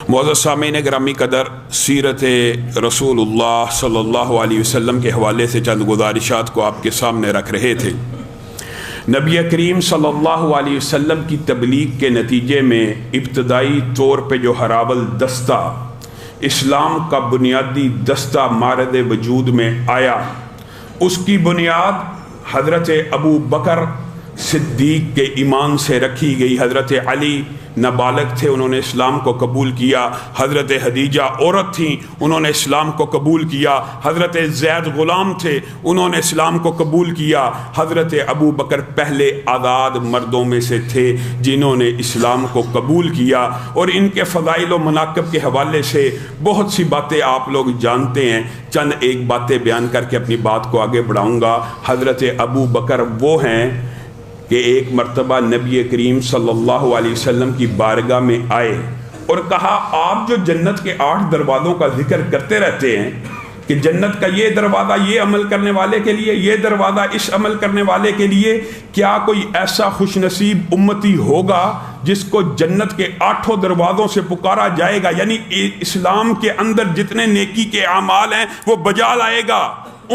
معزز سامعین گرامی قدر، سیرت رسولullah صلی اللہ علیہ وسلم کے حوالے سے چند گزارشات کو آپ کے سامنے رکھ رہے تھے۔ نبی کریم صلی اللہ علیہ وسلم کی تبلیغ کے نتیجے میں ابتدائی طور پہ جو ہراول دستہ اسلام کا بنیادی دستہ مارد وجود میں آیا، اس کی بنیاد حضرت ابو بکر صدیق کے ایمان سے رکھی گئی۔ حضرت علی نابالغ تھے، انہوں نے اسلام کو قبول کیا۔ حضرت خدیجہ عورت تھیں، انہوں نے اسلام کو قبول کیا۔ حضرت زید غلام تھے، انہوں نے اسلام کو قبول کیا۔ حضرت ابو بکر پہلے آزاد مردوں میں سے تھے جنہوں نے اسلام کو قبول کیا، اور ان کے فضائل و مناقب کے حوالے سے بہت سی باتیں آپ لوگ جانتے ہیں۔ چند ایک باتیں بیان کر کے اپنی بات کو آگے بڑھاؤں گا۔ حضرت ابو بکر وہ ہیں کہ ایک مرتبہ نبی کریم صلی اللہ علیہ وسلم کی بارگاہ میں آئے اور کہا، آپ جو جنت کے 8 دروازوں کا ذکر کرتے رہتے ہیں کہ جنت کا یہ دروازہ یہ عمل کرنے والے کے لیے، یہ دروازہ اس عمل کرنے والے کے لیے، کیا کوئی ایسا خوش نصیب امتی ہوگا جس کو جنت کے 8 دروازوں سے پکارا جائے گا؟ یعنی اسلام کے اندر جتنے نیکی کے اعمال ہیں وہ بجا لائے گا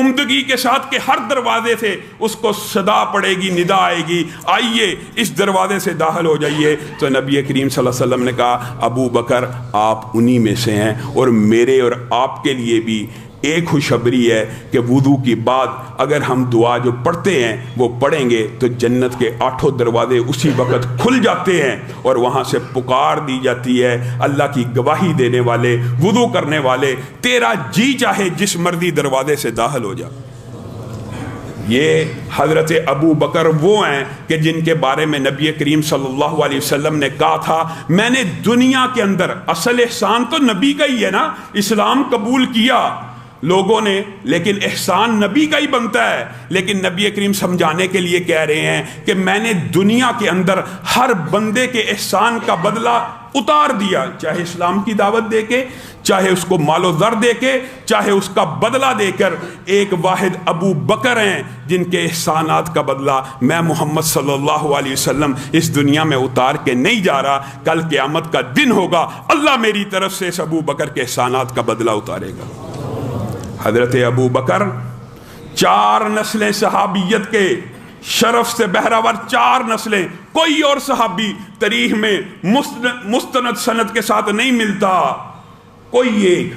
عمدگی کے ساتھ کہ ہر دروازے سے اس کو صدا پڑے گی، ندا آئے گی، آئیے اس دروازے سے داخل ہو جائیے۔ تو نبی کریم صلی اللہ علیہ وسلم نے کہا، ابو بکر آپ انہی میں سے ہیں، اور میرے اور آپ کے لیے بھی ایک خوشخبری ہے کہ وضو کی بعد اگر ہم دعا جو پڑھتے ہیں وہ پڑھیں گے تو جنت کے 8 دروازے اسی وقت کھل جاتے ہیں، اور وہاں سے پکار دی جاتی ہے، اللہ کی گواہی دینے والے، وضو کرنے والے، تیرا جی چاہے جس مرضی دروازے سے داخل ہو جا۔ یہ حضرت ابو بکر وہ ہیں کہ جن کے بارے میں نبی کریم صلی اللہ علیہ وسلم نے کہا تھا، میں نے دنیا کے اندر، اصل احسان تو نبی کا ہی ہے نا، اسلام قبول کیا لوگوں نے، لیکن احسان نبی کا ہی بنتا ہے، لیکن نبی کریم سمجھانے کے لیے کہہ رہے ہیں کہ میں نے دنیا کے اندر ہر بندے کے احسان کا بدلہ اتار دیا، چاہے اسلام کی دعوت دے کے، چاہے اس کو مال و زر دے کے، چاہے اس کا بدلہ دے کر۔ ایک واحد ابو بکر ہیں جن کے احسانات کا بدلہ میں محمد صلی اللہ علیہ وسلم اس دنیا میں اتار کے نہیں جا رہا، کل قیامت کا دن ہوگا، اللہ میری طرف سے اس ابو بکر کے احسانات کا بدلہ اتارے گا۔ حضرت ابو بکر 4 نسلیں صحابیت کے شرف سے بہراور، 4 نسلیں، کوئی اور صحابی تاریخ میں مستند سند کے ساتھ نہیں ملتا، کوئی ایک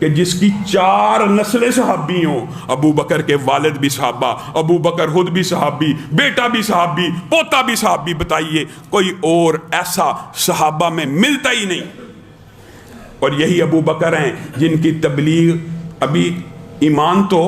کہ جس کی 4 نسلیں صحابی ہوں۔ ابو بکر کے والد بھی صحابہ، ابو بکر خود بھی صحابی، بیٹا بھی صحابی، پوتا بھی صحابی، بتائیے کوئی اور ایسا صحابہ میں ملتا ہی نہیں۔ اور یہی ابو بکر ہیں جن کی تبلیغ ابھی ایمان تو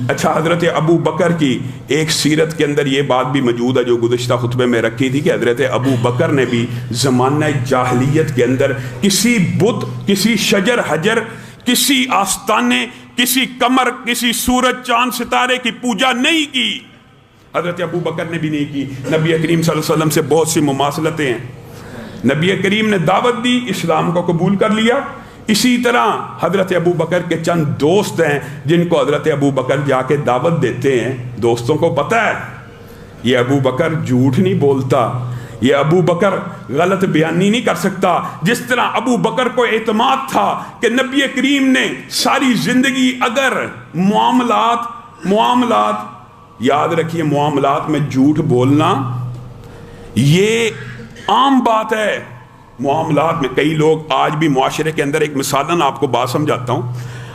اچھا، حضرت ابو بکر کی ایک سیرت کے اندر یہ بات بھی موجود ہے جو گزشتہ خطبے میں رکھی تھی کہ حضرت ابو بکر نے بھی زمانہ جاہلیت کے اندر کسی بت، کسی شجر حجر، کسی آستانے، کسی قمر، کسی سورج چاند ستارے کی پوجا نہیں کی۔ حضرت ابو بکر نے بھی نہیں کی۔ نبی کریم صلی اللہ علیہ وسلم سے بہت سی مماثلتیں ہیں، نبی کریم نے دعوت دی، اسلام کو قبول کر لیا۔ اسی طرح حضرت ابو بکر کے چند دوست ہیں جن کو حضرت ابو بکر جا کے دعوت دیتے ہیں، دوستوں کو پتہ ہے یہ ابو بکر جھوٹ نہیں بولتا، یہ ابو بکر غلط بیانی نہیں کر سکتا۔ جس طرح ابو بکر کو اعتماد تھا کہ نبی کریم نے ساری زندگی اگر معاملات یاد رکھیے، معاملات میں جھوٹ بولنا یہ عام بات ہے۔ معاملات میں کئی لوگ آج بھی معاشرے کے اندر، ایک مثالاً آپ کو بات سمجھاتا ہوں،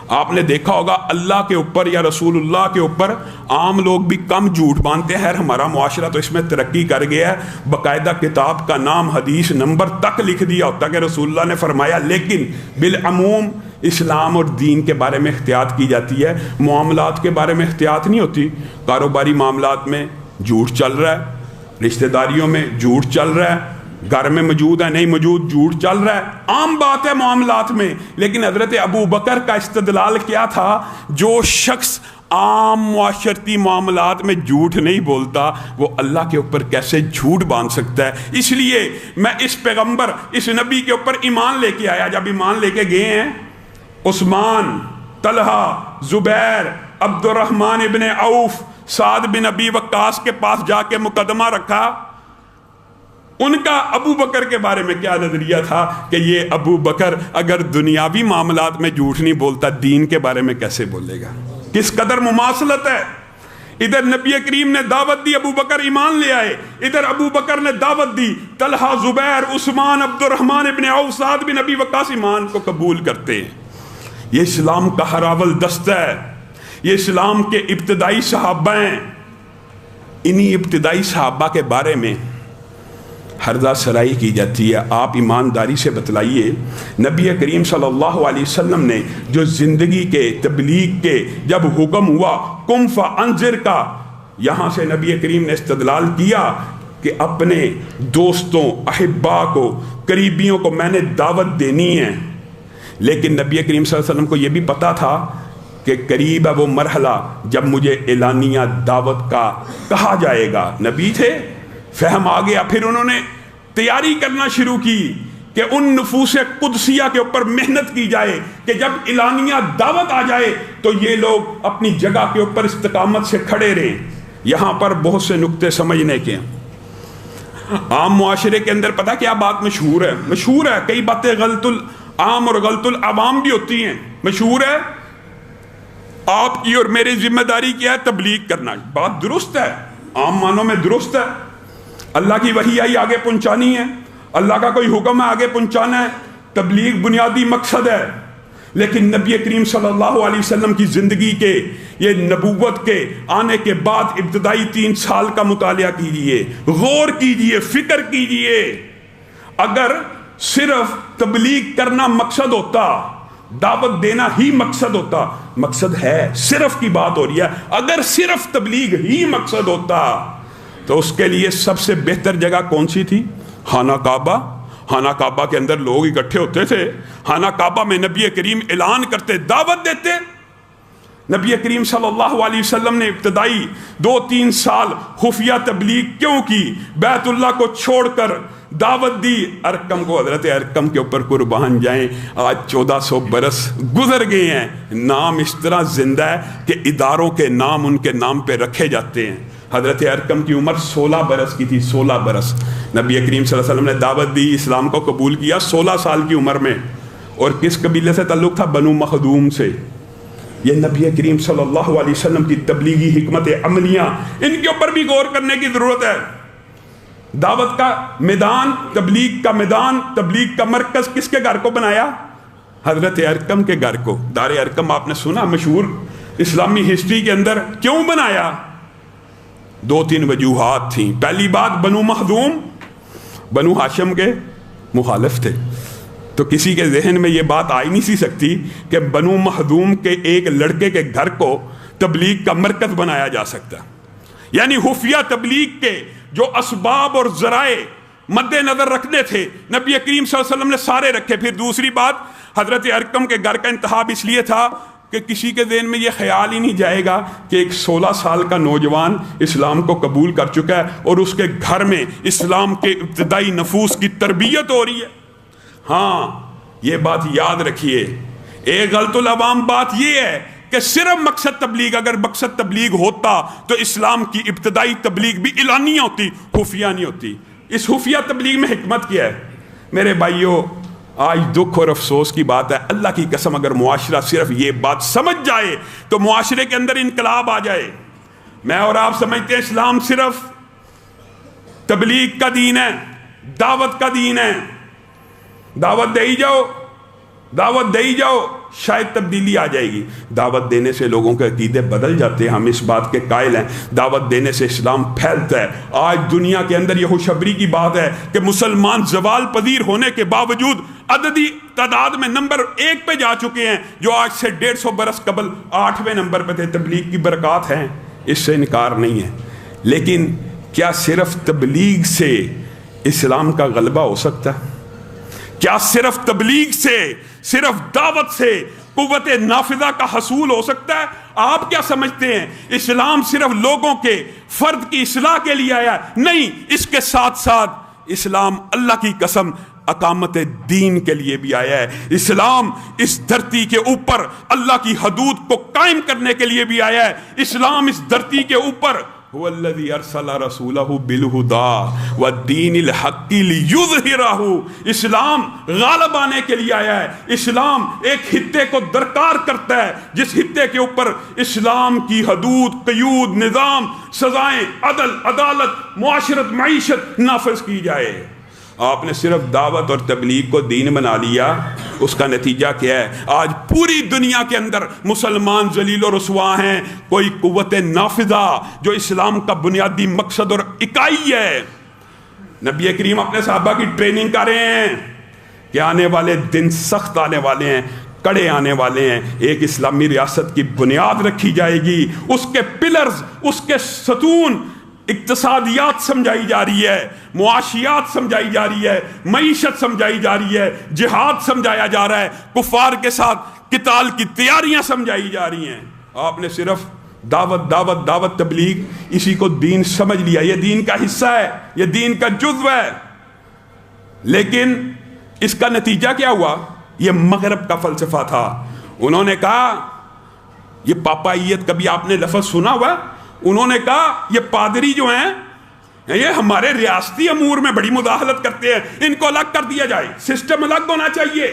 آپ نے دیکھا ہوگا اللہ کے اوپر یا رسول اللہ کے اوپر عام لوگ بھی کم جھوٹ باندھتے ہیں۔ خیر ہمارا معاشرہ تو اس میں ترقی کر گیا ہے، باقاعدہ کتاب کا نام، حدیث نمبر تک لکھ دیا ہوتا کہ رسول اللہ نے فرمایا، لیکن بالعموم اسلام اور دین کے بارے میں احتیاط کی جاتی ہے، معاملات کے بارے میں احتیاط نہیں ہوتی۔ کاروباری معاملات میں جھوٹ چل رہا ہے، رشتہ داریوں میں جھوٹ چل رہا ہے، گھر میں موجود ہے نہیں موجود جھوٹ چل رہا ہے، عام بات ہے معاملات میں۔ لیکن حضرت ابو بکر کا استدلال کیا تھا؟ جو شخص عام معاشرتی معاملات میں جھوٹ نہیں بولتا وہ اللہ کے اوپر کیسے جھوٹ باندھ سکتا ہے؟ اس لیے میں اس پیغمبر، اس نبی کے اوپر ایمان لے کے آیا۔ جب ایمان لے کے گئے ہیں، عثمان، طلحہ، زبیر، عبد الرحمن ابن عوف، سعد بن ابی وقاص کے پاس جا کے مقدمہ رکھا، ان کا ابو بکر کے بارے میں کیا نظریہ تھا کہ یہ ابو بکر اگر دنیاوی معاملات میں جھوٹ نہیں بولتا، دین کے بارے میں کیسے بولے گا؟ کس قدر مماثلت ہے۔ ادھر نبی کریم نے دعوت دی، ابو بکر ایمان لے آئے، ادھر ابو بکر نے دعوت دی، طلحہ، زبیر، عثمان، عبد الرحمن ابن عوف، سعد بن ابی وقاص ایمان کو قبول کرتے ہیں۔ یہ اسلام کا ہراول دستہ ہے، یہ اسلام کے ابتدائی صحابہ ہیں۔ انہی ابتدائی صحابہ کے بارے میں ہرزہ سرائی کی جاتی ہے۔ آپ ایمانداری سے بتلائیے، نبی کریم صلی اللہ علیہ وسلم نے جو زندگی کے تبلیغ کے جب حکم ہوا قم فانذر کا، یہاں سے نبی کریم نے استدلال کیا کہ اپنے دوستوں، احبا کو، قریبیوں کو میں نے دعوت دینی ہے، لیکن نبی کریم صلی اللہ علیہ وسلم کو یہ بھی پتا تھا کہ قریب ہے وہ مرحلہ جب مجھے اعلانیہ دعوت کا کہا جائے گا۔ نبی تھے، فہم آ گیا، پھر انہوں نے تیاری کرنا شروع کی کہ ان نفوس قدسیہ کے اوپر محنت کی جائے کہ جب اعلانیہ دعوت آ جائے تو یہ لوگ اپنی جگہ کے اوپر استقامت سے کھڑے رہیں۔ یہاں پر بہت سے نقطے سمجھنے کے ہیں۔ عام معاشرے کے اندر پتہ کیا بات مشہور ہے، کئی باتیں غلط العام اور غلط العوام بھی ہوتی ہیں۔ مشہور ہے آپ کی اور میری ذمہ داری کیا ہے؟ تبلیغ کرنا۔ بات درست ہے، عام معنوں میں درست ہے، اللہ کی وحی آئی آگے پہنچانی ہے، اللہ کا کوئی حکم ہے آگے پہنچانا ہے، تبلیغ بنیادی مقصد ہے۔ لیکن نبی کریم صلی اللہ علیہ وسلم کی زندگی کے، یہ نبوت کے آنے کے بعد ابتدائی 3 سال کا مطالعہ کیجئے، غور کیجئے، فکر کیجئے۔ اگر صرف تبلیغ کرنا مقصد ہوتا، دعوت دینا ہی مقصد ہوتا، مقصد ہے، صرف کی بات ہو رہی ہے، اگر صرف تبلیغ ہی مقصد ہوتا تو اس کے لیے سب سے بہتر جگہ کون سی تھی؟ خانہ کعبہ۔ خانہ کعبہ کے اندر لوگ اکٹھے ہوتے تھے، خانہ کعبہ میں نبی کریم اعلان کرتے، دعوت دیتے۔ نبی کریم صلی اللہ علیہ وسلم نے ابتدائی 2-3 سال خفیہ تبلیغ کیوں کی؟ بیت اللہ کو چھوڑ کر دعوت دی۔ ارقم کو، حضرت ارقم کے اوپر قربان جائیں، آج 1400 برس گزر گئے ہیں، نام اس طرح زندہ ہے کہ اداروں کے نام ان کے نام پہ رکھے جاتے ہیں۔ حضرت ارقم کی عمر 16 برس کی تھی، 16 برس۔ نبی کریم صلی اللہ علیہ وسلم نے دعوت دی، اسلام کو قبول کیا 16 سال کی عمر میں، اور کس قبیلے سے تعلق تھا؟ بنو مخدوم سے۔ یہ نبی کریم صلی اللہ علیہ وسلم کی تبلیغی حکمت عملیہ، ان کے اوپر بھی غور کرنے کی ضرورت ہے۔ دعوت کا میدان، تبلیغ کا میدان، تبلیغ کا مرکز کس کے گھر کو بنایا؟ حضرت ارقم کے گھر کو۔ دار ارقم آپ نے سنا، مشہور اسلامی ہسٹری کے اندر۔ کیوں بنایا؟ 2-3 وجوہات تھیں۔ پہلی بات، بنو مخدوم بنو ہاشم کے مخالف تھے، تو کسی کے ذہن میں یہ بات آئی نہیں سی سکتی کہ بنو مخدوم کے ایک لڑکے کے گھر کو تبلیغ کا مرکز بنایا جا سکتا۔ یعنی خفیہ تبلیغ کے جو اسباب اور ذرائع مد نظر رکھنے تھے، نبی کریم صلی اللہ علیہ وسلم نے سارے رکھے۔ پھر دوسری بات، حضرت ارقم کے گھر کا انتخاب اس لیے تھا کہ کسی کے ذہن میں یہ خیال ہی نہیں جائے گا کہ ایک 16 سال کا نوجوان اسلام کو قبول کر چکا ہے اور اس کے گھر میں اسلام کے ابتدائی نفوس کی تربیت ہو رہی ہے۔ ہاں، یہ بات یاد رکھیے، ایک غلط العوام بات یہ ہے کہ صرف مقصد تبلیغ، اگر مقصد تبلیغ ہوتا تو اسلام کی ابتدائی تبلیغ بھی اعلانیہ ہوتی، خفیہ نہیں ہوتی۔ اس خفیہ تبلیغ میں حکمت کیا ہے؟ میرے بھائیوں، آج دکھ اور افسوس کی بات ہے، اللہ کی قسم اگر معاشرہ صرف یہ بات سمجھ جائے تو معاشرے کے اندر انقلاب آ جائے۔ میں اور آپ سمجھتے ہیں اسلام صرف تبلیغ کا دین ہے، دعوت کا دین ہے، دعوت دے ہی جاؤ، دعوت دے ہی جاؤ، شاید تبدیلی آ جائے گی۔ دعوت دینے سے لوگوں کے عقیدے بدل جاتے ہیں، ہم اس بات کے قائل ہیں۔ دعوت دینے سے اسلام پھیلتا ہے۔ آج دنیا کے اندر یہ خوشخبری کی بات ہے کہ مسلمان زوال پذیر ہونے کے باوجود عددی تعداد میں نمبر 1 پہ جا چکے ہیں، جو آج سے 150 برس قبل 8ویں نمبر پہ تھے۔ تبلیغ کی برکات ہیں، اس سے انکار نہیں ہے، لیکن کیا صرف تبلیغ سے اسلام کا غلبہ ہو سکتا ہے؟ کیا صرف تبلیغ سے، صرف دعوت سے قوت نافذہ کا حصول ہو سکتا ہے؟ آپ کیا سمجھتے ہیں اسلام صرف لوگوں کے فرد کی اصلاح کے لیے آیا ہے؟ نہیں، اس کے ساتھ ساتھ اسلام اللہ کی قسم اقامت دین کے لیے بھی آیا ہے۔ اسلام اس دھرتی کے اوپر اللہ کی حدود کو قائم کرنے کے لیے بھی آیا ہے۔ اسلام اس دھرتی کے اوپر هو الذي ارسل رسوله بالهدى والدين الحق ليظهره، اسلام غالب آنے کے لیے آیا ہے۔ اسلام ایک خطے کو درکار کرتا ہے جس خطے کے اوپر اسلام کی حدود، قیود، نظام، سزائیں، عدل، عدالت، معاشرت، معیشت نافذ کی جائے۔ آپ نے صرف دعوت اور تبلیغ کو دین بنا لیا، اس کا نتیجہ کیا ہے؟ آج پوری دنیا کے اندر مسلمان ذلیل و رسوا ہیں۔ کوئی قوت نافذہ جو اسلام کا بنیادی مقصد اور اکائی ہے۔ نبی کریم اپنے صحابہ کی ٹریننگ کر رہے ہیں کہ آنے والے دن سخت آنے والے ہیں، کڑے آنے والے ہیں، ایک اسلامی ریاست کی بنیاد رکھی جائے گی، اس کے پلرز، اس کے ستون، اقتصادیات سمجھائی جا رہی ہے، معاشیات سمجھائی جا رہی ہے، معیشت سمجھائی جا رہی ہے، جہاد سمجھایا جا رہا ہے، کفار کے ساتھ قتال کی تیاریاں سمجھائی جا رہی ہیں۔ آپ نے صرف دعوت دعوت دعوت تبلیغ اسی کو دین سمجھ لیا، یہ دین کا حصہ ہے، یہ دین کا جزو ہے۔ لیکن اس کا نتیجہ کیا ہوا؟ یہ مغرب کا فلسفہ تھا۔ انہوں نے کہا، یہ پاپائیت، کبھی آپ نے لفظ سنا ہوا ہے؟ انہوں نے کہا یہ پادری جو ہیں یہ ہمارے ریاستی امور میں بڑی مداخلت کرتے ہیں، ان کو الگ کر دیا جائے، سسٹم الگ ہونا چاہیے۔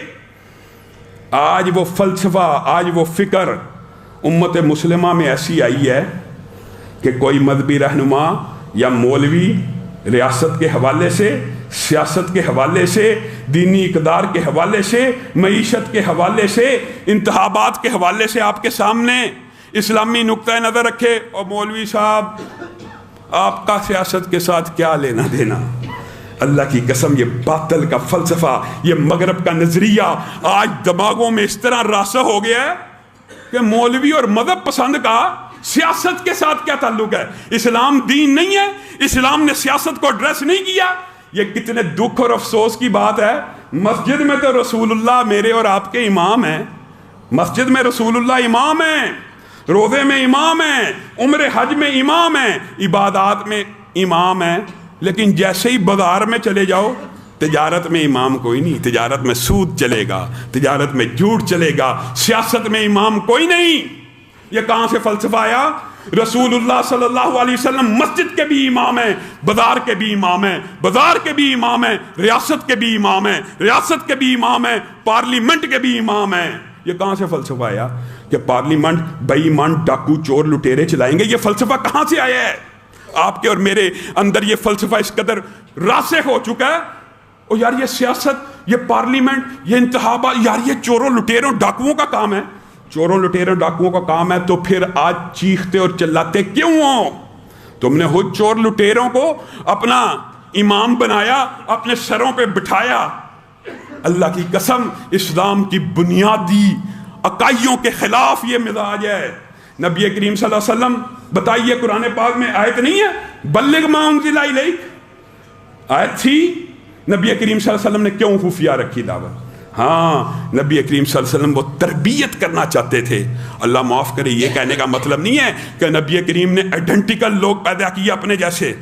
آج وہ فلسفہ، آج وہ فکر امت مسلمہ میں ایسی آئی ہے کہ کوئی مذہبی رہنما یا مولوی ریاست کے حوالے سے، سیاست کے حوالے سے، دینی اقدار کے حوالے سے، معیشت کے حوالے سے، انتخابات کے حوالے سے آپ کے سامنے اسلامی نقطہ نظر رکھے، اور مولوی صاحب آپ کا سیاست کے ساتھ کیا لینا دینا؟ اللہ کی قسم، یہ باطل کا فلسفہ، یہ مغرب کا نظریہ آج دماغوں میں اس طرح راسخ ہو گیا ہے کہ مولوی اور مذہب پسند کا سیاست کے ساتھ کیا تعلق ہے؟ اسلام دین نہیں ہے، اسلام نے سیاست کو ایڈریس نہیں کیا۔ یہ کتنے دکھ اور افسوس کی بات ہے۔ مسجد میں تو رسول اللہ میرے اور آپ کے امام ہیں، مسجد میں رسول اللہ امام ہیں، روزے میں امام ہیں، عمر حج میں امام ہیں، عبادات میں امام ہیں، لیکن جیسے ہی بازار میں چلے جاؤ تجارت میں امام کوئی نہیں، تجارت میں سود چلے گا، تجارت میں جھوٹ چلے گا، سیاست میں امام کوئی نہیں۔ یہ کہاں سے فلسفہ آیا؟ رسول اللہ صلی اللہ علیہ وسلم مسجد کے بھی امام ہیں، بازار کے بھی امام ہیں، بازار کے بھی امام ہیں، ریاست کے بھی امام ہیں، ریاست کے بھی امام ہیں، پارلیمنٹ کے بھی امام ہیں۔ یہ کہاں سے فلسفہ آیا کہ پارلیمنٹ بے ایمان ڈاکو چور لٹیرے چلائیں گے؟ یہ فلسفہ کہاں سے آیا ہے؟ آپ کے اور میرے اندر یہ فلسفہ اس قدر راسخ ہو چکا ہے، اور یار یہ سیاست، یہ پارلیمنٹ، یہ انتخابات، یار یہ چوروں لٹیروں ڈاکوؤں کا کام ہے۔ چوروں لٹیروں ڈاکوؤں کا کام ہے تو پھر آج چیختے اور چلاتے کیوں ہو؟ تم نے خود چور لٹیروں کو اپنا امام بنایا، اپنے سروں پہ بٹھایا۔ اللہ کی قسم، اسلام کی بنیادی عقائدوں کے خلاف یہ مزاج ہے۔ نبی کریم صلی اللہ علیہ وسلم، بتائیے قرآن پاک میں آیت نہیں ہے بلغ ما انزل الیک؟ آیت تھی، نبی کریم صلی اللہ علیہ وسلم نے کیوں خفیہ رکھی دعوت؟ ہاں، نبی کریم صلی اللہ علیہ وسلم وہ تربیت کرنا چاہتے تھے۔ اللہ معاف کرے، یہ کہنے کا مطلب نہیں ہے کہ نبی کریم نے آئیڈینٹیکل لوگ پیدا کیے اپنے جیسے،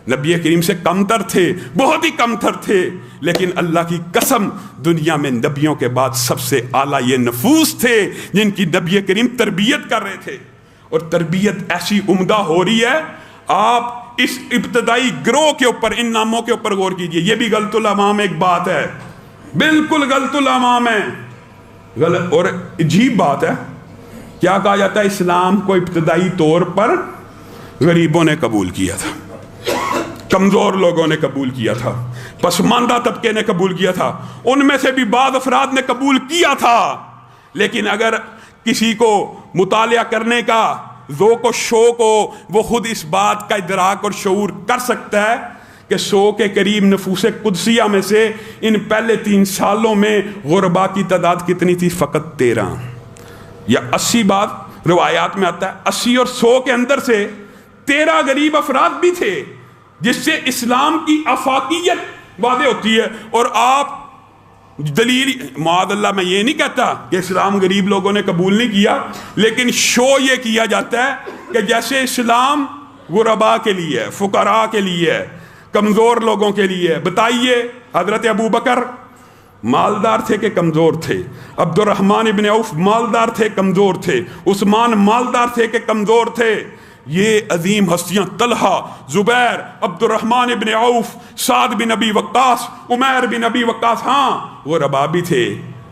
نبی کریم سے کمتر تھے، بہت ہی کمتر تھے، لیکن اللہ کی قسم دنیا میں نبیوں کے بعد سب سے اعلیٰ یہ نفوس تھے جن کی نبی کریم تربیت کر رہے تھے۔ اور تربیت ایسی عمدہ ہو رہی ہے، آپ اس ابتدائی گروہ کے اوپر، ان ناموں کے اوپر غور کیجئے۔ یہ بھی غلط الامام ایک بات ہے، بالکل غلط الامام ہے، غلط اور عجیب بات ہے۔ کیا کہا جاتا ہے؟ اسلام کو ابتدائی طور پر غریبوں نے قبول کیا تھا، کمزور لوگوں نے قبول کیا تھا، پسماندہ طبقے نے قبول کیا تھا، ان میں سے بھی بعض افراد نے قبول کیا تھا۔ لیکن اگر کسی کو مطالعہ کرنے کا ذوق و شوق ہو، وہ خود اس بات کا ادراک اور شعور کر سکتا ہے کہ 100 کے قریب نفوس قدسیہ میں سے ان پہلے 3 سالوں میں غربا کی تعداد کتنی تھی؟ فقط 13 یا 80۔ بات روایات میں آتا ہے 80 اور 100 کے اندر سے 13 غریب افراد بھی تھے، جس سے اسلام کی افاقیت واضح ہوتی ہے۔ اور آپ دلیل، معاذ اللہ میں یہ نہیں کہتا کہ اسلام غریب لوگوں نے قبول نہیں کیا، لیکن شو یہ کیا جاتا ہے کہ جیسے اسلام غربا کے لیے ہے، فقراء کے لیے ہے، کمزور لوگوں کے لیے ہے۔ بتائیے، حضرت ابو بکر مالدار تھے کہ کمزور تھے؟ عبد الرحمن ابن عوف مالدار تھے، کمزور تھے؟ عثمان مالدار تھے کہ کمزور تھے؟ یہ عظیم ہستیاں طلحہ، زبیر، عبد الرحمن ابن عوف، سعد بن ابی وقاص، عمیر بن ابی وقاص، ہاں وہ ربابی تھے،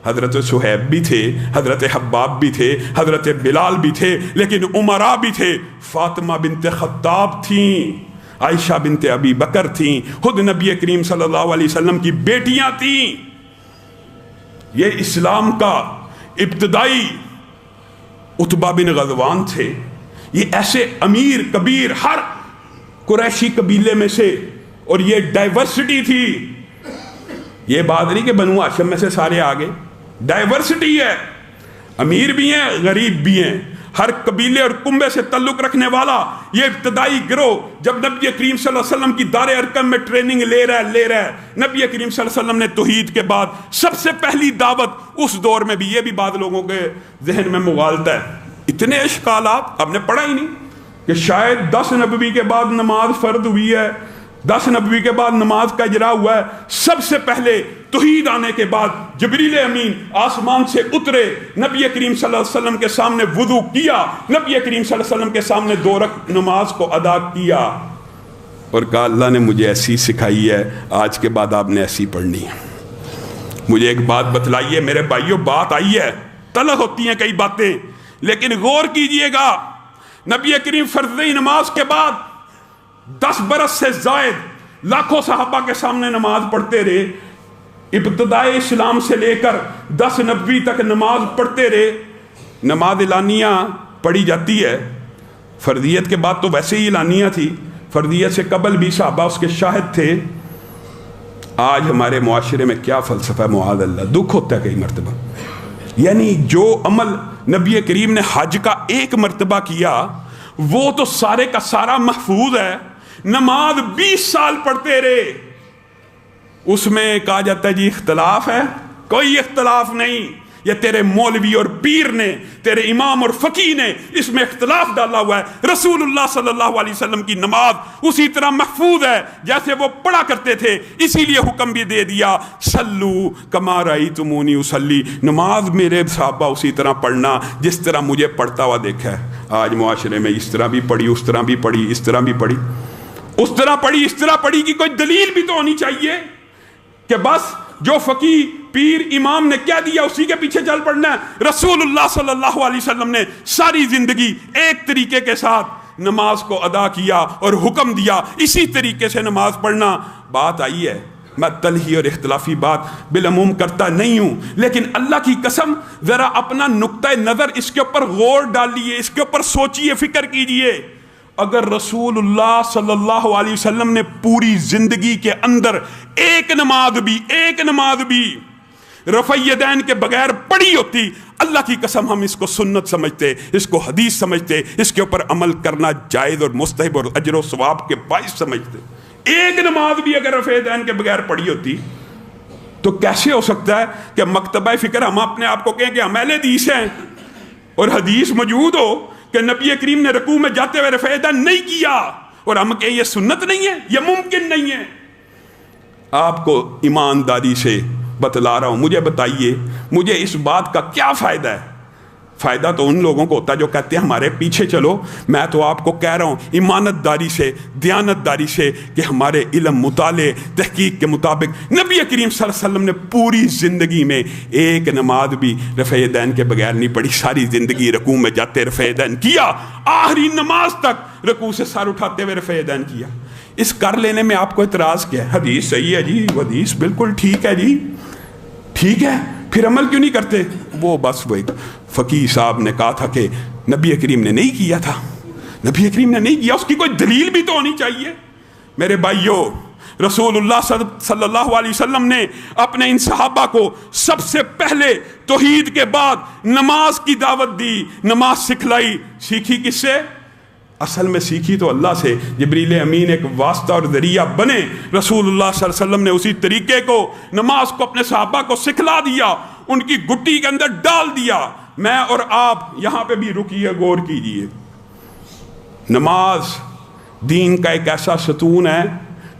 حضرت صہیب بھی تھے، حضرت حباب بھی تھے، حضرت بلال بھی تھے، لیکن عمراء بھی تھے۔ فاطمہ بنت خطاب تھیں، عائشہ بنت ابی بکر تھیں، خود نبی کریم صلی اللہ علیہ وسلم کی بیٹیاں تھیں۔ یہ اسلام کا ابتدائی عتبہ بن غزوان تھے۔ یہ ایسے امیر کبیر ہر قریشی قبیلے میں سے، اور یہ ڈائیورسٹی تھی۔ یہ بات نہیں کہ بنو ہاشم میں سے سارے آگے، ڈائیورسٹی ہے، امیر بھی ہیں غریب بھی ہیں، ہر قبیلے اور کنبے سے تعلق رکھنے والا یہ ابتدائی گروہ جب نبی کریم صلی اللہ علیہ وسلم کی دار ارقم میں ٹریننگ لے رہا ہے۔ نبی کریم صلی اللہ علیہ وسلم نے توحید کے بعد سب سے پہلی دعوت اس دور میں بھی، یہ بھی بعض لوگوں کے ذہن میں مغالطہ ہے، اتنے اشکالات ہم نے پڑھا ہی نہیں کہ شاید 10 نبوی کے بعد نماز فرض ہوئی ہے، 10 نبوی کے بعد نماز کا اجرا ہوا ہے۔ سب سے پہلے توحید آنے کے بعد جبریل امین آسمان سے اترے، نبی کریم صلی اللہ علیہ وسلم کے سامنے وضو کیا، نبی کریم صلی اللہ علیہ وسلم کے سامنے 2 رکعت نماز کو ادا کیا اور کہا اللہ نے مجھے ایسی سکھائی ہے، آج کے بعد آپ نے ایسی پڑھنی ہے۔ مجھے ایک بات بتلائیے میرے بھائیوں، بات آئی ہے، طلب ہوتی ہیں کئی باتیں، لیکن غور کیجئے گا، نبی کریم فرض نماز کے بعد 10 برس سے زائد لاکھوں صحابہ کے سامنے نماز پڑھتے رہے، ابتدائی اسلام سے لے کر 10 نبوی تک نماز پڑھتے رہے۔ نماز اعلانیہ پڑھی جاتی ہے، فرضیت کے بعد تو ویسے ہی اعلانیہ تھی، فرضیت سے قبل بھی صحابہ اس کے شاہد تھے۔ آج ہمارے معاشرے میں کیا فلسفہ ہے، معاذ اللہ، دکھ ہوتا ہے کئی مرتبہ، یعنی جو عمل نبی کریم نے حج کا 1 مرتبہ کیا وہ تو سارے کا سارا محفوظ ہے، نماز 20 سال پڑھتے رہے، اس میں کہا جاتا ہے جی اختلاف ہے، کوئی اختلاف نہیں، یہ تیرے مولوی اور پیر نے، تیرے امام اور فقیہ نے اس میں اختلاف ڈالا ہوا ہے۔ رسول اللہ صلی اللہ علیہ وسلم کی نماز اسی طرح محفوظ ہے جیسے وہ پڑھا کرتے تھے، اسی لیے حکم بھی دے دیا صلو کما رأیتمونی اصلی، نماز میرے صحابہ اسی طرح پڑھنا جس طرح مجھے پڑھتا ہوا دیکھا ہے۔ آج معاشرے میں اس طرح بھی پڑھی، اس طرح بھی پڑھی، اس طرح بھی پڑھی، اس طرح پڑھی، اس طرح پڑھی کی کوئی دلیل بھی تو ہونی چاہیے کہ بس جو فقیہ پیر امام نے کہہ دیا اسی کے پیچھے چل پڑنا ہے۔ رسول اللہ صلی اللہ علیہ وسلم نے ساری زندگی ایک طریقے کے ساتھ نماز کو ادا کیا اور حکم دیا اسی طریقے سے نماز پڑھنا۔ بات آئی ہے، میں تلہی اور اختلافی بات بالعموم کرتا نہیں ہوں، لیکن اللہ کی قسم ذرا اپنا نقطہ نظر اس کے اوپر غور ڈالیے، اس کے اوپر سوچئے، فکر کیجئے۔ اگر رسول اللہ صلی اللہ علیہ وسلم نے پوری زندگی کے اندر ایک نماز بھی رفع یدین کے بغیر پڑھی ہوتی، اللہ کی قسم ہم اس کو سنت سمجھتے، اس کو حدیث سمجھتے، اس کے اوپر عمل کرنا جائز اور مستحب اور اجر و ثواب کے باعث سمجھتے۔ ایک نماز بھی اگر رفع یدین کے بغیر پڑھی ہوتی تو کیسے ہو سکتا ہے کہ مکتبہ فکر ہم اپنے آپ کو کہیں کہ ہم اہل حدیث ہیں اور حدیث موجود ہو کہ نبی کریم نے رکوع میں جاتے ہوئے رفع یدین نہیں کیا اور ہم کہیں یہ سنت نہیں ہے، یہ ممکن نہیں ہے۔ آپ کو ایمانداری سے بتلا رہا ہوں، مجھے بتائیے مجھے اس بات کا کیا فائدہ ہے؟ فائدہ تو ان لوگوں کو ہوتا ہے جو کہتے ہیں ہمارے پیچھے چلو۔ میں تو آپ کو کہہ رہا ہوں ایمانت داری سے، دیانت داری سے کہ ہمارے علم، مطالعے، تحقیق کے مطابق نبی کریم صلی اللہ علیہ وسلم نے پوری زندگی میں ایک نماز بھی رفع یدین کے بغیر نہیں پڑھی، ساری زندگی رکوع میں جاتے رفع یدین کیا، آخری نماز تک رکوع سے سر اٹھاتے ہوئے رفع یدین کیا۔ اس کر لینے میں آپ کو اعتراض کیا ہے؟ حدیث صحیح ہے جی، حدیث بالکل ٹھیک ہے جی، ٹھیک ہے، پھر عمل کیوں نہیں کرتے؟ وہ بس وہ ایک فقیہ صاحب نے کہا تھا کہ نبی کریم نے نہیں کیا تھا، نبی کریم نے نہیں کیا، اس کی کوئی دلیل بھی تو ہونی چاہیے۔ میرے بھائیوں، رسول اللہ صلی اللہ علیہ وسلم نے اپنے ان صحابہ کو سب سے پہلے توحید کے بعد نماز کی دعوت دی، نماز سکھلائی۔ سیکھی کس سے؟ اصل میں سیکھی تو اللہ سے، جبریل امین ایک واسطہ اور ذریعہ بنے، رسول اللہ صلی اللہ علیہ وسلم نے اسی طریقے کو، نماز کو اپنے صحابہ کو سکھلا دیا، ان کی گٹی کے اندر ڈال دیا۔ میں اور آپ یہاں پہ بھی رکیے، غور کیجئے، نماز دین کا ایک ایسا ستون ہے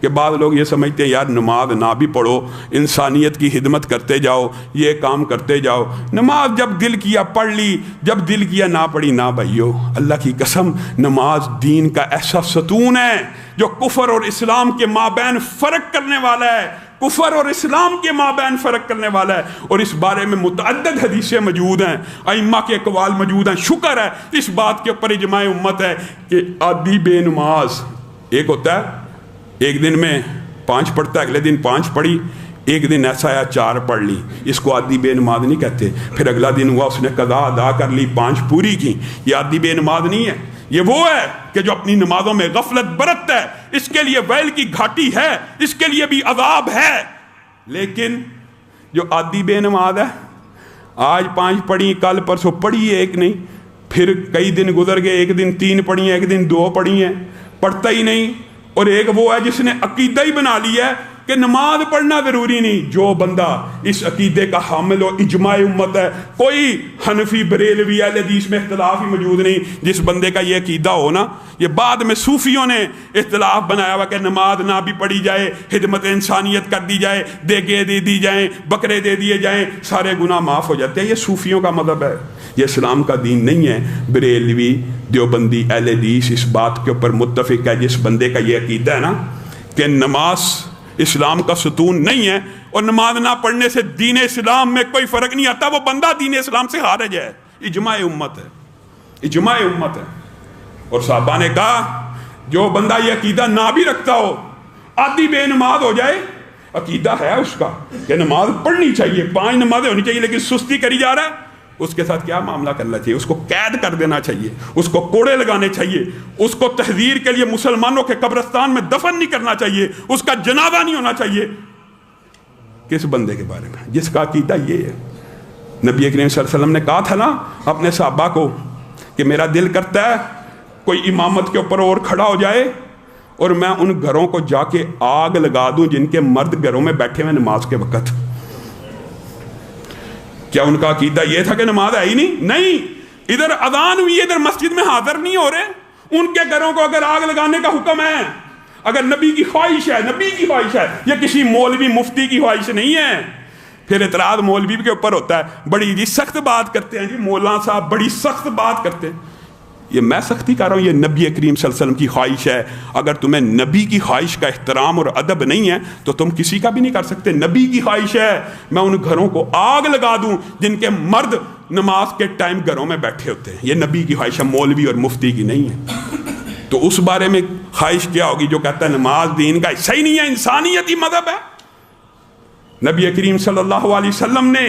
کہ بعض لوگ یہ سمجھتے ہیں یار نماز نہ بھی پڑھو، انسانیت کی خدمت کرتے جاؤ، یہ کام کرتے جاؤ، نماز جب دل کیا پڑھ لی، جب دل کیا نہ پڑھی نہ بھائیو، اللہ کی قسم نماز دین کا ایسا ستون ہے جو کفر اور اسلام کے مابین فرق کرنے والا ہے، کفر اور اسلام کے مابین فرق کرنے والا ہے، اور اس بارے میں متعدد حدیثیں موجود ہیں، ائمہ کے اقوال موجود ہیں۔ شکر ہے اس بات کے اوپر اجماع امت ہے کہ عادی بے نماز ایک ہوتا ہے ایک دن میں 5 پڑھتا ہے، اگلے دن 5 پڑھی، ایک دن ایسا آیا 4 پڑھ لی، اس کو عادی بے نماز نہیں کہتے۔ پھر اگلا دن ہوا اس نے قضا ادا کر لی، 5 پوری کی، یہ عادی بے نماز نہیں ہے، یہ وہ ہے کہ جو اپنی نمازوں میں غفلت برتتا ہے، اس کے لیے ویل کی گھاٹی ہے، اس کے لیے بھی عذاب ہے۔ لیکن جو عادی بے نماز ہے، آج 5 پڑھی، کل پرسوں پڑھی ہے ایک نہیں، پھر کئی دن گزر گئے، ایک دن 3 پڑھی ہیں، ایک دن 2 پڑھی ہیں، پڑھتا ہی نہیں۔ اور ایک وہ ہے جس نے عقیدہ ہی بنا لیا ہے کہ نماز پڑھنا ضروری نہیں۔ جو بندہ اس عقیدے کا حامل ہو، اجماع امت ہے، کوئی حنفی بریلوی اہل حدیث میں اختلاف ہی موجود نہیں، جس بندے کا یہ عقیدہ ہو نا، یہ بعد میں صوفیوں نے اختلاف بنایا ہوا کہ نماز نہ بھی پڑھی جائے، خدمت انسانیت کر دی جائے، دیگیں دے دی جائیں، بکرے دے دیے جائیں، سارے گناہ معاف ہو جاتے ہیں۔ یہ صوفیوں کا مذہب ہے، یہ اسلام کا دین نہیں ہے۔ بریلوی دیوبندی اہل حدیث اس بات کے اوپر متفق ہے، جس بندے کا یہ عقیدہ ہے نا کہ نماز اسلام کا ستون نہیں ہے اور نماز نہ پڑھنے سے دین اسلام میں کوئی فرق نہیں آتا، وہ بندہ دین اسلام سے خارج ہے۔ اجماع امت ہے، اجماع امت ہے۔ اور صحابہ نے کہا جو بندہ یہ عقیدہ نہ بھی رکھتا ہو، عادی بے نماز ہو جائے، عقیدہ ہے اس کا کہ نماز پڑھنی چاہیے، 5 نمازیں ہونی چاہیے، لیکن سستی کری جا رہا ہے، اس کے ساتھ کیا معاملہ کرنا چاہیے؟ اس کو قید کر دینا چاہیے، اس کو کوڑے لگانے چاہیے، اس کو تحذیر کے لیے مسلمانوں کے قبرستان میں دفن نہیں کرنا چاہیے، اس کا جنازہ نہیں ہونا چاہیے۔ کس بندے کے بارے میں؟ جس کا عقیدہ یہ ہے۔ نبی کریم صلی اللہ علیہ وسلم نے کہا تھا نا اپنے صحابہ کو کہ میرا دل کرتا ہے کوئی امامت کے اوپر اور کھڑا ہو جائے اور میں ان گھروں کو جا کے آگ لگا دوں جن کے مرد گھروں میں بیٹھے ہوئے نماز کے وقت۔ کیا ان کا عقیدہ یہ تھا کہ نماز ہے ہی نہیں؟ نہیں، ادھر اذان ہوئی، ادھر مسجد میں حاضر نہیں ہو رہے۔ ان کے گھروں کو اگر آگ لگانے کا حکم ہے، اگر نبی کی خواہش ہے، نبی کی خواہش ہے، یہ کسی مولوی مفتی کی خواہش نہیں ہے۔ پھر اعتراض مولوی کے اوپر ہوتا ہے، بڑی جی سخت بات کرتے ہیں جی مولانا صاحب، بڑی سخت بات کرتے ہیں۔ یہ میں سختی کر رہا ہوں، یہ نبی کریم صلی اللہ علیہ وسلم کی خواہش ہے۔ اگر تمہیں نبی کی خواہش کا احترام اور ادب نہیں ہے تو تم کسی کا بھی نہیں کر سکتے۔ نبی کی خواہش ہے میں ان گھروں کو آگ لگا دوں جن کے مرد نماز کے ٹائم گھروں میں بیٹھے ہوتے ہیں، یہ نبی کی خواہش ہے، مولوی اور مفتی کی نہیں ہے۔ تو اس بارے میں خواہش کیا ہوگی جو کہتا ہے نماز دین کا حصہ ہی نہیں ہے، انسانیتی مذہب ہے؟ نبی کریم صلی اللہ علیہ وسلم نے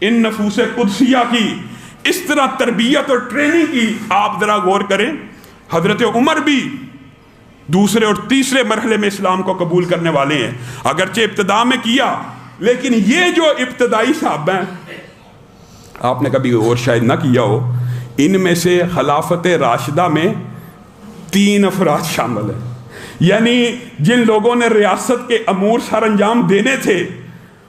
ان نفوس قدسیہ کی اس طرح تربیت اور ٹریننگ کی، آپ ذرا غور کریں۔ حضرت عمر بھی دوسرے اور تیسرے مرحلے میں اسلام کو قبول کرنے والے ہیں، اگرچہ ابتدا میں کیا، لیکن یہ جو ابتدائی صحابہ ہیں، آپ نے کبھی اور شاید نہ کیا ہو، ان میں سے خلافت راشدہ میں 3 افراد شامل ہیں، یعنی جن لوگوں نے ریاست کے امور سر انجام دینے تھے،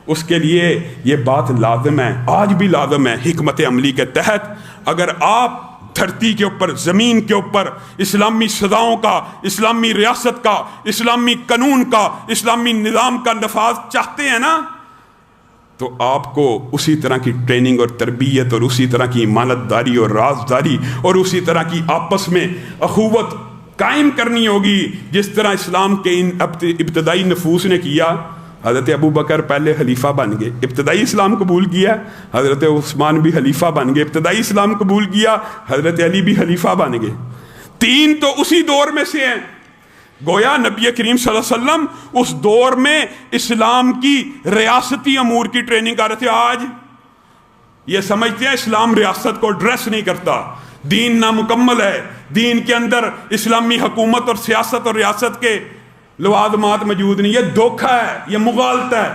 اس کے لیے یہ بات لازم ہے، آج بھی لازم ہے۔ حکمت عملی کے تحت اگر آپ دھرتی کے اوپر، زمین کے اوپر اسلامی سزاؤں کا، اسلامی ریاست کا، اسلامی قانون کا، اسلامی نظام کا نفاذ چاہتے ہیں نا، تو آپ کو اسی طرح کی ٹریننگ اور تربیت اور اسی طرح کی امانت داری اور رازداری اور اسی طرح کی آپس میں اخوت قائم کرنی ہوگی جس طرح اسلام کے ان ابتدائی نفوس نے کیا۔ حضرت ابو بکر پہلے خلیفہ بن گئے، ابتدائی اسلام قبول کیا۔ حضرت عثمان بھی خلیفہ بن گئے، ابتدائی اسلام قبول کیا۔ حضرت علی بھی خلیفہ بن گئے۔ 3 تو اسی دور میں سے ہیں۔ گویا نبی کریم صلی اللہ علیہ وسلم اس دور میں اسلام کی ریاستی امور کی ٹریننگ کر رہے تھے۔ آج یہ سمجھتے ہیں اسلام ریاست کو ایڈریس نہیں کرتا، دین نامکمل ہے، دین کے اندر اسلامی حکومت اور سیاست اور ریاست کے لوازمات موجود نہیں۔ یہ دھوکہ ہے، یہ مغالطہ ہے۔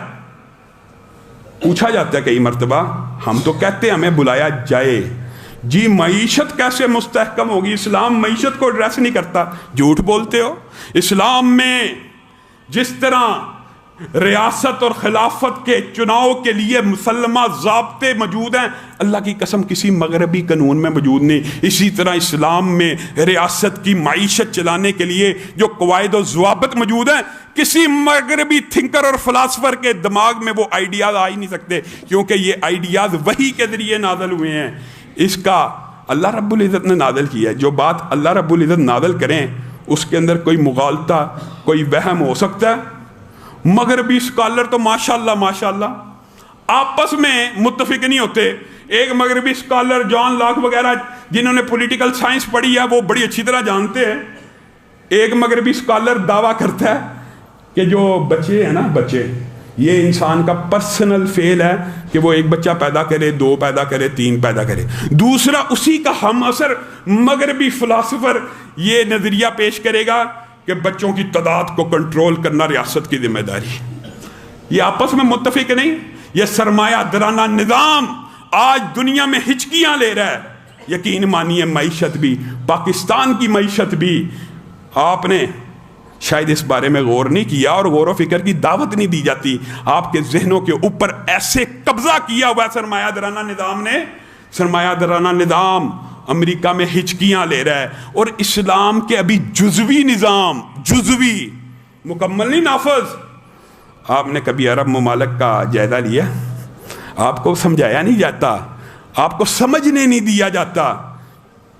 پوچھا جاتا ہے کئی مرتبہ، ہم تو کہتے ہیں ہمیں بلایا جائے، جی معیشت کیسے مستحکم ہوگی؟ اسلام معیشت کو ایڈریس نہیں کرتا۔ جھوٹ بولتے ہو۔ اسلام میں جس طرح ریاست اور خلافت کے چناؤ کے لیے مسلمہ ضابطے موجود ہیں، اللہ کی قسم کسی مغربی قانون میں موجود نہیں۔ اسی طرح اسلام میں ریاست کی معیشت چلانے کے لیے جو قواعد و ضوابط موجود ہیں، کسی مغربی تھنکر اور فلاسفر کے دماغ میں وہ آئیڈیاز آ ہی نہیں سکتے، کیونکہ یہ آئیڈیاز وحی کے ذریعے نازل ہوئے ہیں۔ اس کا اللہ رب العزت نے نازل کیا ہے۔ جو بات اللہ رب العزت نازل کریں اس کے اندر کوئی مغالطہ، کوئی وہم ہو سکتا ہے؟ مغربی اسکالر تو ماشاءاللہ آپس میں متفق نہیں ہوتے۔ ایک مغربی اسکالر جان لاک وغیرہ جنہوں نے پولیٹیکل سائنس پڑھی ہے وہ بڑی اچھی طرح جانتے ہیں، ایک مغربی اسکالر دعویٰ کرتا ہے کہ جو بچے ہیں نا، بچے یہ انسان کا پرسنل فیل ہے کہ وہ ایک بچہ پیدا کرے، 2 پیدا کرے، 3 پیدا کرے۔ دوسرا اسی کا ہم اثر مغربی فلاسفر یہ نظریہ پیش کرے گا کہ بچوں کی تعداد کو کنٹرول کرنا ریاست کی ذمہ داری ہے۔ یہ آپس میں متفق نہیں۔ یہ سرمایہ درانہ نظام آج دنیا میں ہچکیاں لے رہا ہے۔ یقین مانیے معیشت بھی، پاکستان کی معیشت بھی، آپ نے شاید اس بارے میں غور نہیں کیا اور غور و فکر کی دعوت نہیں دی جاتی۔ آپ کے ذہنوں کے اوپر ایسے قبضہ کیا ہوا سرمایہ درانہ نظام نے، سرمایہ درانہ نظام امریکہ میں ہچکیاں لے رہا ہے، اور اسلام کے ابھی جزوی نظام، جزوی مکمل نہیں نافذ۔ آپ نے کبھی عرب ممالک کا جائزہ لیا؟ آپ کو سمجھایا نہیں جاتا، آپ کو سمجھنے نہیں دیا جاتا۔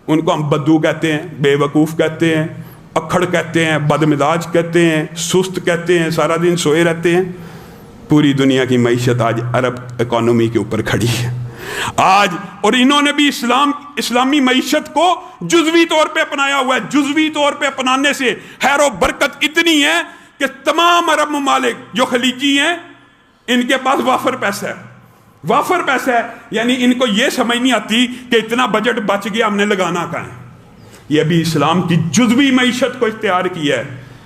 ان کو ہم بدو کہتے ہیں، بے وقوف کہتے ہیں، اکھڑ کہتے ہیں، بدمزاج کہتے ہیں، سست کہتے ہیں، سارا دن سوئے رہتے ہیں۔ پوری دنیا کی معیشت آج عرب اکانومی کے اوپر کھڑی ہے آج، اور انہوں نے بھی اسلامی معیشت کو جزوی طور پہ اپنایا ہوا ہے۔ جزوی طور پہ اپنانے سے خیر و برکت اتنی ہے کہ تمام عرب ممالک جو خلیجی ہیں ان کے پاس وافر پیسہ ہے، وافر پیسہ ہے، یعنی ان کو یہ سمجھ نہیں آتی کہ اتنا بجٹ بچ گیا ہم نے لگانا کہاں ہے۔ یہ ابھی اسلام کی جزوی معیشت کو اختیار کیا ہے،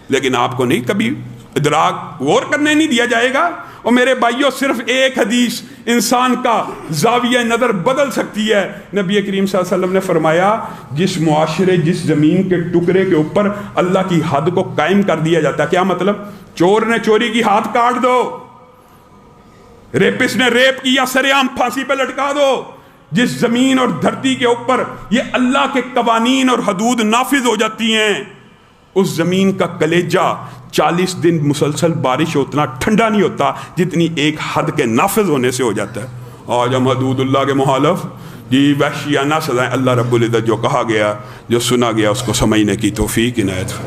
لیکن آپ کو نہیں کبھی ادراک غور کرنے نہیں دیا جائے گا۔ اور میرے بھائیوں، صرف ایک حدیث انسان کا زاویہ نظر بدل سکتی ہے۔ نبی کریم صلی اللہ علیہ وسلم نے فرمایا جس معاشرے، جس زمین کے ٹکڑے کے اوپر اللہ کی حد کو قائم کر دیا جاتا ہے، کیا مطلب؟ چور نے چوری کی ہاتھ کاٹ دو، ریپس نے ریپ کیا سر عام پھانسی پہ لٹکا دو۔ جس زمین اور دھرتی کے اوپر یہ اللہ کے قوانین اور حدود نافذ ہو جاتی ہیں، اس زمین کا کلیجہ 40 دن مسلسل بارش ہو اتنا ٹھنڈا نہیں ہوتا جتنی ایک حد کے نافذ ہونے سے ہو جاتا ہے۔ آج ہم حدود اللہ کے مخالف جی وحشیانہ سزائیں، اللہ رب العزت جو کہا گیا، جو سنا گیا، اس کو سمجھنے کی توفیق عنایت فرمائے۔